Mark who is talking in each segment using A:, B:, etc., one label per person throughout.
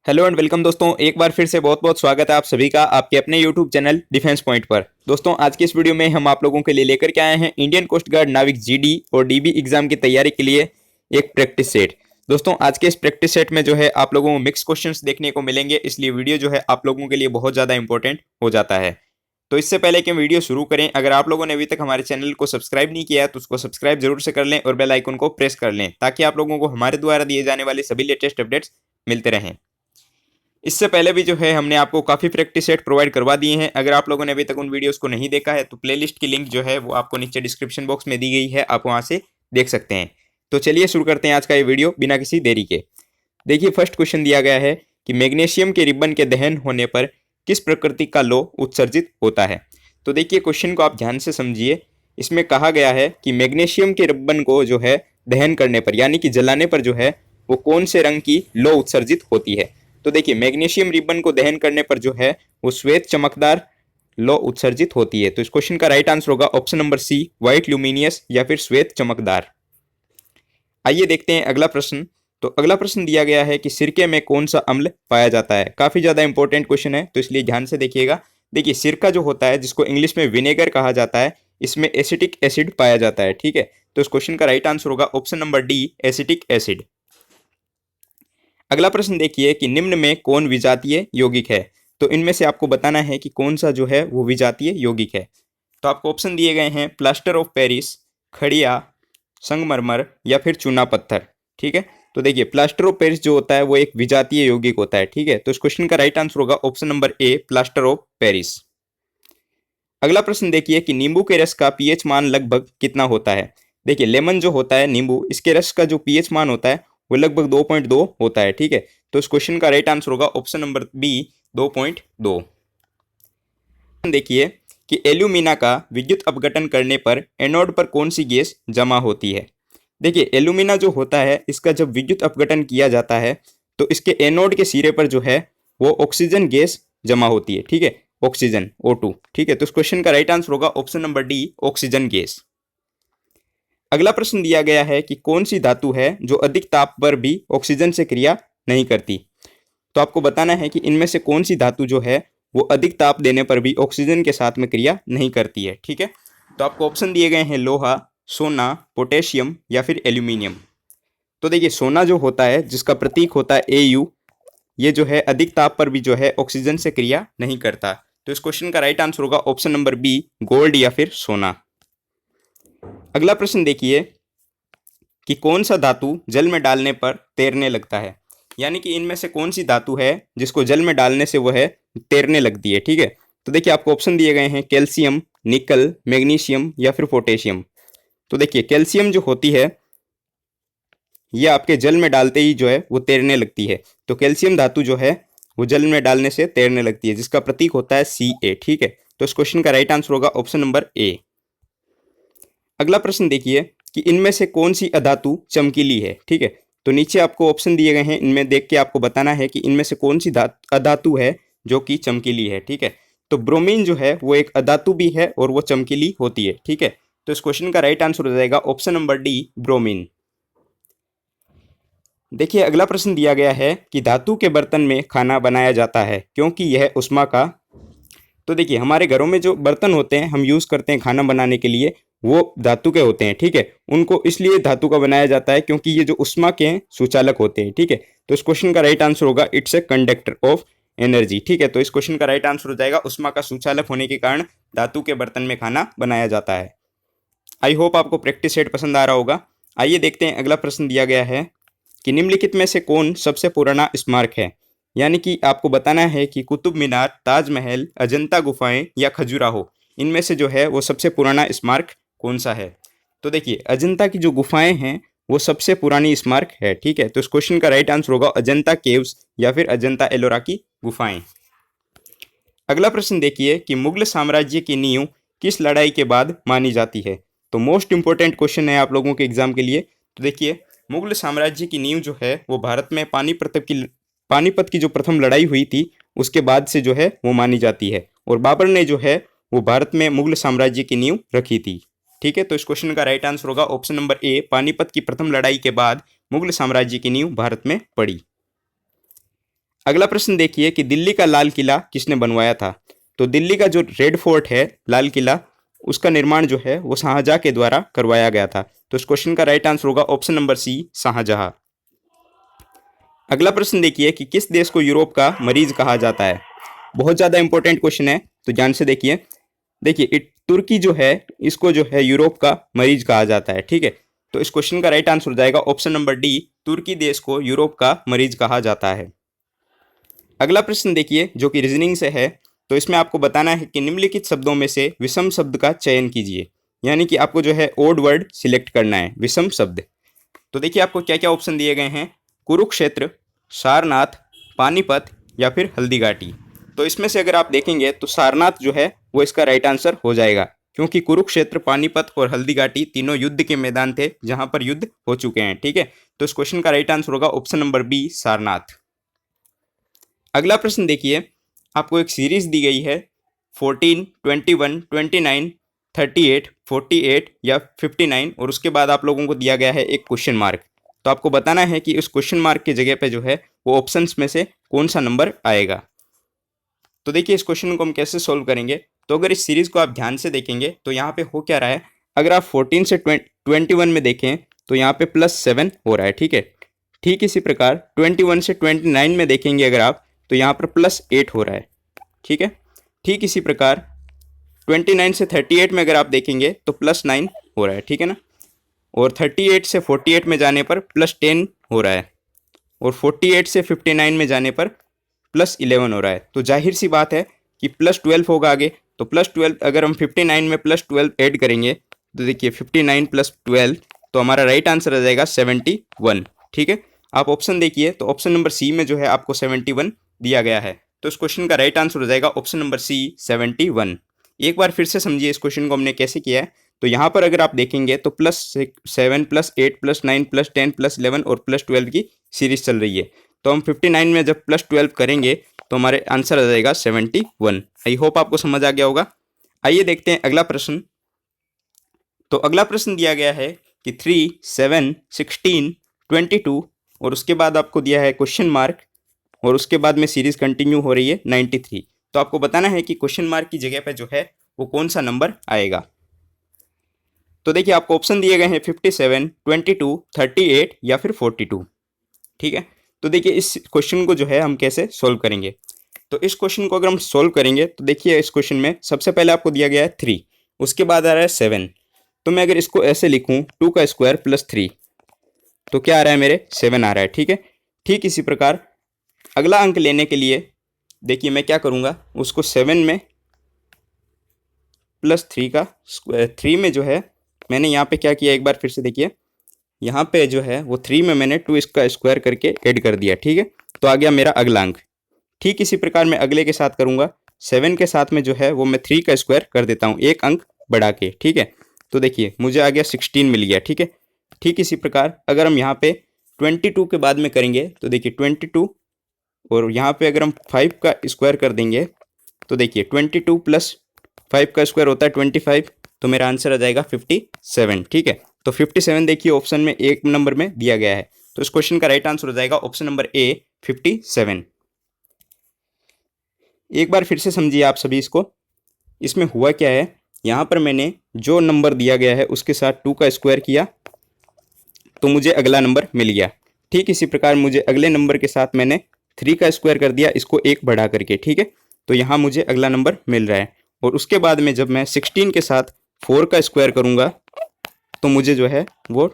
A: Hello and welcome दोस्तों, एक बार फिर से बहुत बहुत स्वागत है आप सभी का आपके अपने यूट्यूब चैनल डिफेंस पॉइंट पर। दोस्तों आज की इस वीडियो में हम आप लोगों के लिए लेकर के आए हैं इंडियन कोस्ट गार्ड नाविक जीडी और डीबी एग्जाम की तैयारी के लिए एक प्रैक्टिस सेट। दोस्तों आज के इस प्रैक्टिस सेट में जो है आप लोगों को मिक्स क्वेश्चंस देखने को मिलेंगे, इसलिए वीडियो जो है आप लोगों के लिए बहुत ज़्यादा इंपॉर्टेंट हो जाता है। तो इससे पहले कि हम वीडियो शुरू करें, अगर आप लोगों ने अभी तक हमारे चैनल को सब्सक्राइब नहीं किया है तो उसको सब्सक्राइब जरूर से कर लें और बेल आइकन को प्रेस कर लें ताकि आप लोगों को हमारे द्वारा दिए जाने वाले सभी लेटेस्ट अपडेट्स मिलते रहें। इससे पहले भी जो है हमने आपको काफ़ी प्रैक्टिस सेट प्रोवाइड करवा दिए हैं। अगर आप लोगों ने अभी तक उन वीडियोस को नहीं देखा है तो प्लेलिस्ट की लिंक जो है वो आपको नीचे डिस्क्रिप्शन बॉक्स में दी गई है, आप वहां से देख सकते हैं। तो चलिए शुरू करते हैं आज का ये वीडियो बिना किसी देरी के। देखिए फर्स्ट क्वेश्चन दिया गया है कि मैग्नीशियम के रिबन के दहन होने पर किस प्रकृति का लौह उत्सर्जित होता है। तो देखिए क्वेश्चन को आप ध्यान से समझिए। इसमें कहा गया है कि मैग्नीशियम के रिबन को जो है दहन करने पर यानी कि जलाने पर जो है वो कौन से रंग की लौह उत्सर्जित होती है। तो देखिए मैग्नीशियम रिबन को दहन करने पर जो है वो श्वेत चमकदार लौह उत्सर्जित होती है। तो इस क्वेश्चन का राइट आंसर होगा option number C, white luminous या फिर श्वेत चमकदार। आइए देखते हैं अगला प्रश्न। तो अगला प्रश्न दिया गया है कि सिरके में कौन सा अम्ल पाया जाता है। काफी ज्यादा इंपॉर्टेंट क्वेश्चन है तो इसलिए ध्यान से देखिएगा। देखिए सिरका जो होता है जिसको इंग्लिश में विनेगर कहा जाता है, इसमें एसिटिक एसिड पाया जाता है। ठीक है, तो इस क्वेश्चन का राइट आंसर होगा option number D, acetic acid. अगला प्रश्न देखिए कि निम्न में कौन विजातीय यौगिक है। तो इनमें से आपको बताना है कि कौन सा जो है वो विजातीय यौगिक है। तो आपको ऑप्शन दिए गए हैं प्लास्टर ऑफ पेरिस, खड़िया, संगमरमर या फिर चूना पत्थर। ठीक है, तो देखिए प्लास्टर ऑफ पेरिस जो होता है वो एक विजातीय यौगिक होता है। ठीक है, तो इस क्वेश्चन का राइट आंसर होगा option number A, plaster of Paris. अगला प्रश्न देखिए कि नींबू के रस का पीएच मान लगभग कितना होता है। देखिए लेमन जो होता है नींबू, इसके रस का जो पीएच मान होता है वो लगभग 2.2 होता है। ठीक है, तो इस क्वेश्चन का राइट आंसर होगा ऑप्शन नंबर बी, 2.2। देखिए कि एल्यूमिना का विद्युत अपघटन करने पर एनोड पर कौन सी गैस जमा होती है। देखिए एल्यूमिना जो होता है इसका जब विद्युत अपघटन किया जाता है तो इसके एनोड के सिरे पर जो है वो ऑक्सीजन गैस जमा होती है। ठीक है, ऑक्सीजन O2। ठीक है, तो इस क्वेश्चन का राइट आंसर होगा option number D, oxygen gas. अगला प्रश्न दिया गया है कि कौन सी धातु है जो अधिक ताप पर भी ऑक्सीजन से क्रिया नहीं करती। तो आपको बताना है कि इनमें से कौन सी धातु जो है वो अधिक ताप देने पर भी ऑक्सीजन के साथ में क्रिया नहीं करती है। ठीक है, तो आपको ऑप्शन दिए गए हैं लोहा, सोना, पोटेशियम या फिर एल्यूमिनियम। तो देखिए सोना जो होता है जिसका प्रतीक होता है AU, ये जो है अधिक ताप पर भी जो है ऑक्सीजन से क्रिया नहीं करता। तो इस क्वेश्चन का राइट आंसर होगा ऑप्शन नंबर बी, गोल्ड या फिर सोना। अगला प्रश्न देखिए कि कौन सा धातु जल में डालने पर तैरने लगता है। यानी कि इनमें से कौन सी धातु है जिसको जल में डालने से वो है तैरने लगती है। ठीक है, तो देखिए आपको ऑप्शन दिए गए हैं कैल्शियम, निकल, मैग्नीशियम या फिर पोटेशियम। तो देखिए कैल्शियम जो होती है ये आपके जल में डालते ही जो है वो तैरने लगती है। तो कैल्शियम धातु जो है वो जल में डालने से तैरने लगती है जिसका प्रतीक होता है Ca। ठीक है, तो इस क्वेश्चन का राइट आंसर होगा ऑप्शन नंबर ए। अगला प्रश्न देखिए कि इनमें से कौन सी अधातु चमकीली है। ठीक है, तो नीचे आपको ऑप्शन दिए गए हैं, इनमें देख के आपको बताना है कि इनमें से कौन सी अधातु है जो कि चमकीली है। ठीक है, तो ब्रोमीन जो है वो एक अधातु भी है और वो चमकीली होती है। ठीक है, तो इस क्वेश्चन का राइट आंसर हो जाएगा ऑप्शन नंबर डी, ब्रोमीन। देखिए अगला प्रश्न दिया गया है कि धातु के बर्तन में खाना बनाया जाता है क्योंकि यह उष्मा का। तो देखिए हमारे घरों में जो बर्तन होते हैं हम यूज़ करते हैं खाना बनाने के लिए, वो धातु के होते हैं। ठीक है, उनको इसलिए धातु का बनाया जाता है क्योंकि ये जो उष्मा के हैं सुचालक होते हैं। ठीक है, तो इस क्वेश्चन का राइट आंसर होगा it's a conductor of energy. ठीक है, तो इस क्वेश्चन का राइट आंसर हो जाएगा उष्मा का सुचालक होने के कारण धातु के बर्तन में खाना बनाया जाता है। आई होप आपको प्रैक्टिस सेट पसंद आ रहा होगा। आइए देखते हैं अगला प्रश्न दिया गया है कि निम्नलिखित में से कौन सबसे पुराना स्मारक है। यानी कि आपको बताना है कि कुतुब मीनार, ताजमहल, अजंता गुफाएं या खजुराहो, इनमें से जो है वो सबसे पुराना स्मारक कौन सा है। तो देखिए अजंता की जो गुफाएं हैं वो सबसे पुरानी स्मारक है। ठीक है, तो इस क्वेश्चन का राइट आंसर होगा अजंता केव्स या फिर अजंता एलोरा की गुफाएं। अगला प्रश्न देखिए कि मुगल साम्राज्य की नींव किस लड़ाई के बाद मानी जाती है। तो मोस्ट इंपोर्टेंट क्वेश्चन है आप लोगों के एग्जाम के लिए। तो देखिए मुगल साम्राज्य की नींव जो है वो भारत में पानीपत की जो प्रथम लड़ाई हुई थी उसके बाद से जो है वो मानी जाती है, और बाबर ने जो है वो भारत में मुगल साम्राज्य की नींव रखी थी। ठीक है, तो इस क्वेश्चन का राइट आंसर होगा ऑप्शन नंबर ए, पानीपत की प्रथम लड़ाई के बाद मुगल साम्राज्य की नींव भारत में पड़ी। अगला प्रश्न देखिए कि दिल्ली का लाल किला किसने बनवाया था। तो दिल्ली का जो रेड फोर्ट है, लाल किला, उसका निर्माण जो है वो शाहजहां के द्वारा करवाया गया था। तो इस क्वेश्चन का राइट आंसर होगा ऑप्शन नंबर सी, शाहजहां। अगला प्रश्न देखिए कि किस देश को यूरोप का मरीज कहा जाता है। बहुत ज़्यादा इंपॉर्टेंट क्वेश्चन है, तो ध्यान से देखिए। देखिए तुर्की जो है, इसको जो है यूरोप का मरीज कहा जाता है, ठीक है। तो इस क्वेश्चन का राइट आंसर हो जाएगा ऑप्शन नंबर डी, तुर्की देश को यूरोप का मरीज कहा जाता है। अगला प्रश्न देखिए जो कि रीजनिंग से है। तो इसमें आपको बताना है कि निम्नलिखित शब्दों में से विषम शब्द का चयन कीजिए, यानी कि आपको जो है ओड वर्ड सिलेक्ट करना है, विषम शब्द। तो देखिए आपको क्या क्या ऑप्शन दिए गए हैं, कुरुक्षेत्र, सारनाथ, पानीपत या फिर हल्दीघाटी। तो इसमें से अगर आप देखेंगे तो सारनाथ जो है वो इसका राइट आंसर हो जाएगा, क्योंकि कुरुक्षेत्र, पानीपत और हल्दीघाटी तीनों युद्ध के मैदान थे जहां पर युद्ध हो चुके हैं, ठीक है। तो इस क्वेश्चन का राइट आंसर होगा ऑप्शन नंबर बी, सारनाथ। अगला प्रश्न देखिए, आपको एक सीरीज दी गई है 14, 21, 29, 38, 48 या 59, और उसके बाद आप लोगों को दिया गया है एक क्वेश्चन मार्क। तो आपको बताना है कि उस क्वेश्चन मार्क की जगह पे जो है वो ऑप्शंस में से कौन सा नंबर आएगा। तो देखिए इस क्वेश्चन को हम कैसे सोल्व करेंगे। तो अगर इस सीरीज को आप ध्यान से देखेंगे तो यहाँ पे हो क्या रहा है, अगर आप 14 से 21 में देखें तो यहाँ पे +7 हो रहा है, ठीक है। ठीक इसी प्रकार 21 से 29 में देखेंगे अगर आप, तो यहाँ पर +8 हो रहा है, ठीक है। ठीक इसी प्रकार 29 से 38 में अगर आप देखेंगे तो +9 हो रहा है, ठीक है ना। और 38 से 48 में जाने पर +10 हो रहा है, और 48 से 59 में जाने पर +11 हो रहा है। तो जाहिर सी बात है कि +12 होगा आगे। तो +12 अगर हम 59 में +12 ऐड करेंगे तो देखिए 59 + 12, तो हमारा राइट आंसर आ जाएगा 71, ठीक है। आप ऑप्शन देखिए, तो ऑप्शन नंबर सी में जो है आपको 71 दिया गया है। तो इस क्वेश्चन का राइट आंसर हो जाएगा ऑप्शन नंबर सी, 71। एक बार फिर से समझिए इस क्वेश्चन को हमने कैसे किया है। तो यहाँ पर अगर आप देखेंगे तो +7, +8, +9, +10, +11 और +12 की सीरीज चल रही है। तो हम 59 में जब +12 करेंगे तो हमारे आंसर आ जाएगा 71। आई होप आपको समझ आ गया होगा। आइए देखते हैं अगला प्रश्न। तो अगला प्रश्न दिया गया है कि 3, 7, 16, 22, और उसके बाद आपको दिया है क्वेश्चन मार्क, और उसके बाद में सीरीज कंटिन्यू हो रही है 93। तो आपको बताना है कि क्वेश्चन मार्क की जगह पे जो है वो कौन सा नंबर आएगा। तो देखिए आपको ऑप्शन दिए गए हैं 57, 22, 38 या फिर 42, ठीक है। तो देखिए इस क्वेश्चन को जो है हम कैसे सोल्व करेंगे। तो इस क्वेश्चन को अगर हम सोल्व करेंगे तो देखिए इस क्वेश्चन में सबसे पहले आपको दिया गया है 3, उसके बाद आ रहा है 7। तो मैं अगर इसको ऐसे लिखूं 2 का स्क्वायर +3, तो क्या आ रहा है मेरे 7 आ रहा है, ठीक है। ठीक इसी प्रकार अगला अंक लेने के लिए देखिए मैं क्या करूँगा, उसको 7 में +3 का स्क्वायर, 3 में जो है मैंने यहाँ पे क्या किया, एक बार फिर से देखिए, यहाँ पे जो है वो 3 में मैंने 2 इसका स्क्वायर करके ऐड कर दिया, ठीक है। तो आ गया मेरा अगला अंक। ठीक इसी प्रकार मैं अगले के साथ करूँगा, 7 के साथ में जो है वो मैं 3 का स्क्वायर कर देता हूँ, एक अंक बढ़ा के, ठीक है। तो देखिए मुझे आ गया 16 मिल गया, ठीक है। ठीक इसी प्रकार अगर हम यहाँ पे 22 के बाद में करेंगे तो देखिए 22, और यहाँ पे अगर हम 5 का स्क्वायर कर देंगे तो देखिए 22 + 5 का स्क्वायर होता है 25, तो मेरा आंसर आ जाएगा 57, ठीक है। तो 57 देखिए ऑप्शन में एक नंबर में दिया गया है। तो इस क्वेश्चन का राइट आंसर हो जाएगा ऑप्शन नंबर ए, 57। एक बार फिर से समझिए आप सभी इसको। इसमें हुआ क्या है, यहाँ पर मैंने जो नंबर दिया गया है उसके साथ 2 का स्क्वायर किया तो मुझे अगला नंबर मिल गया। ठीक इसी प्रकार मुझे अगले नंबर के साथ मैंने 3 का स्क्वायर कर दिया, इसको एक बढ़ा करके, ठीक है। तो यहाँ मुझे अगला नंबर मिल रहा है। और उसके बाद में जब मैं 16 के साथ 4 का स्क्वायर करूँगा तो मुझे जो है वो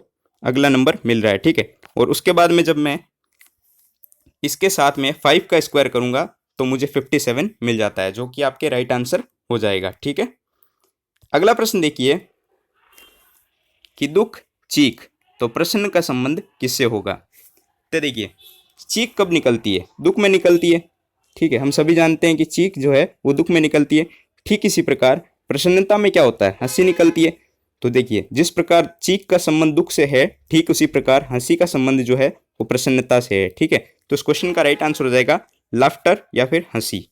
A: अगला नंबर मिल रहा है, ठीक है। और उसके बाद में जब मैं इसके साथ में 5 का स्क्वायर करूँगा तो मुझे 57 मिल जाता है, जो कि आपके राइट आंसर हो जाएगा, ठीक है। अगला प्रश्न देखिए कि दुख, चीख, तो प्रश्न का संबंध किससे होगा। तो देखिए चीख कब निकलती है, दुख में निकलती है, ठीक है। हम सभी जानते हैं कि चीख जो है वो दुख में निकलती है। ठीक इसी प्रकार प्रसन्नता में क्या होता है, हंसी निकलती है। तो देखिए जिस प्रकार चीख का संबंध दुख से है, ठीक उसी प्रकार हंसी का संबंध जो है वो प्रसन्नता से है, ठीक है। तो इस क्वेश्चन का राइट आंसर हो जाएगा लाफ्टर या फिर हंसी।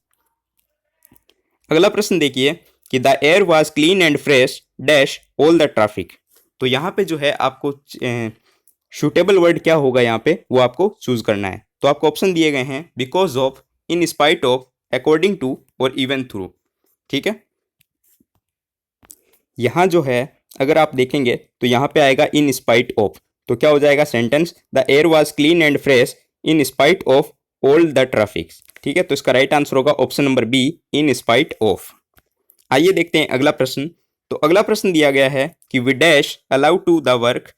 A: अगला प्रश्न देखिए कि the air was clean and fresh dash all the traffic. तो यहाँ पे जो है आपको सूटेबल वर्ड क्या होगा यहाँ पे वो आपको चूज करना है। तो आपको ऑप्शन दिए गए हैं because of, in spite of, according to और इवन थ्रू। ठीक है, यहाँ जो है अगर आप देखेंगे तो यहाँ पे आएगा इन स्पाइट ऑफ, तो क्या हो जाएगा sentence, the air was clean and fresh in spite of all the traffic. ठीक है, तो इसका राइट आंसर होगा option number B, in spite of. आइए देखते हैं अगला प्रश्न। तो अगला प्रश्न दिया गया है कि we dash allow to the work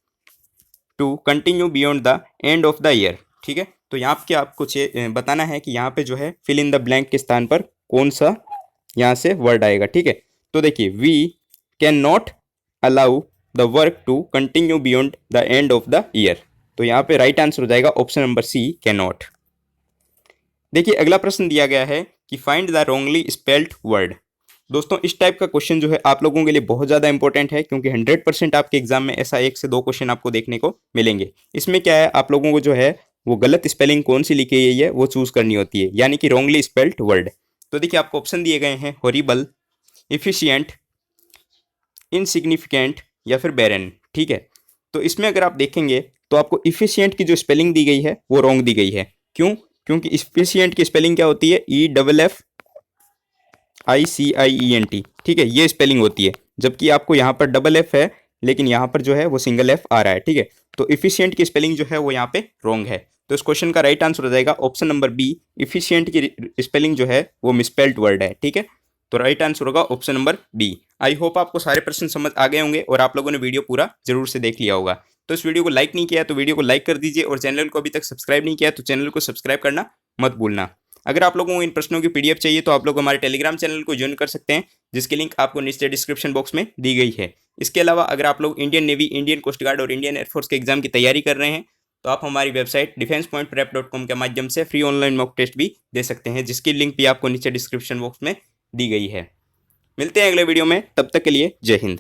A: to continue beyond the end of the year. ठीक है, तो यहाँ पे आपको बताना है कि यहाँ पे जो है फिल इन द ब्लैंक के स्थान पर कौन सा यहाँ से वर्ड आएगा। ठीक है, तो देखिए we can not allow the work to continue beyond the end of the year, तो यहाँ पे राइट आंसर हो जाएगा option number C, can not. देखिए अगला प्रश्न दिया गया है कि find the wrongly spelled word. दोस्तों इस टाइप का क्वेश्चन जो है आप लोगों के लिए बहुत ज़्यादा इंपॉर्टेंट है, क्योंकि 100% आपके एग्जाम में ऐसा 1 से 2 क्वेश्चन आपको देखने को मिलेंगे। इसमें क्या है, आप लोगों को जो है वो गलत स्पेलिंग कौन सी लिखी गई है वो चूज करनी होती है, यानी कि रॉन्गली स्पेल्ड वर्ड। तो देखिए आपको ऑप्शन दिए गए हैं हॉरिबल, इफिशिएंट, इनसिग्निफिकेंट या फिर बैरन। ठीक है, तो इसमें अगर आप देखेंगे तो आपको इफिशिएंट की जो स्पेलिंग दी गई है वो रॉन्ग दी गई है। क्यों? क्योंकि इफिशिएंट की स्पेलिंग क्या होती है, EFFICIENT। ठीक है, ये स्पेलिंग होती है, जबकि आपको यहाँ पर डबल एफ है लेकिन यहाँ पर जो है वो सिंगल एफ आ रहा है। ठीक है, तो इफिशिएंट की स्पेलिंग जो है वो यहाँ पे रॉन्ग है, तो इस क्वेश्चन का राइट आंसर हो जाएगा ऑप्शन नंबर बी, इफिशिएंट की स्पेलिंग जो है वो मिसस्पेल्ड वर्ड है। ठीक है, तो राइट आंसर होगा option number B. I hope आपको सारे प्रश्न समझ आ गए होंगे और आप लोगों ने वीडियो पूरा जरूर से देख लिया होगा। तो इस वीडियो को लाइक नहीं किया तो वीडियो को लाइक कर दीजिए, और चैनल को अभी तक सब्सक्राइब नहीं किया तो चैनल को सब्सक्राइब करना मत भूलना। अगर आप लोगों को इन प्रश्नों की पीडीएफ चाहिए तो आप लोग हमारे टेलीग्राम चैनल को ज्वाइन कर सकते हैं, जिसकी लिंक आपको नीचे डिस्क्रिप्शन बॉक्स में दी गई है। इसके अलावा अगर आप लोग Indian Navy, Indian Coast Guard और इंडियन एयरफोर्स के एग्जाम की तैयारी कर रहे हैं तो आप हमारी वेबसाइट defensepointprep.com के माध्यम से फ्री ऑनलाइन मॉक टेस्ट भी दे सकते हैं, जिसकी लिंक भी आपको नीचे डिस्क्रिप्शन बॉक्स में दी गई है। मिलते हैं अगले वीडियो में, तब तक के लिए जय हिंद।